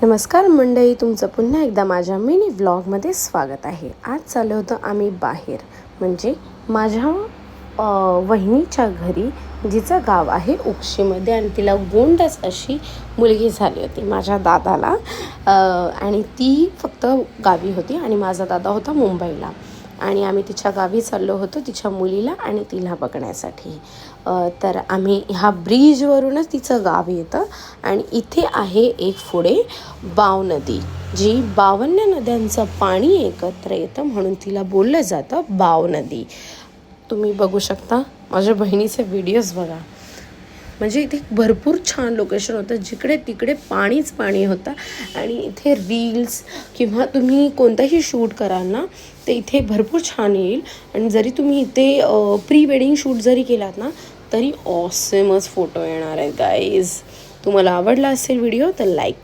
नमस्कार मंडळी, तुमचं पुन्हा एकदा माझ्या मिनी व्लॉगमध्ये स्वागत आहे. आज चाललो होतो आम्ही बाहेर, म्हणजे माझ्या वहिनीच्या घरी, जिचं गाव आहे उक्षीमध्ये, आणि तिला गोंडस अशी मुलगी झाली होती माझ्या दादाला. आणि ती फक्त गावी होती आणि माझा दादा होता मुंबईला, आणि आम्ही तिच्या गावी चाललो होतो तिच्या मुलीला आणि तिला बघण्यासाठी. तर आम्ही ह्या ब्रिजवरूनच तिचं गाव येतं, आणि इथे आहे एक पुढे बाव नदी, जी 52 नद्यांचं पाणी एकत्र येतं म्हणून तिला बोललं जातं बाव नदी. तुम्ही बघू शकता, माझ्या बहिणीचे व्हिडिओज बघा. म्हणजे इथे भरपूर छान लोकेशन होतं, जिकडे तिकडे पाणीच पाणी होतं. आणि इथे रील्स किंवा तुम्ही कोणताही शूट कराल ना, ते इथे भरपूर छान येईल. आणि जरी तुम्ही इथे प्री वेडिंग शूट जरी केलात ना, तरी ऑसमच फोटो येणार आहेत गाईज. तुम्हाला आवडला असेल व्हिडिओ तर लाईक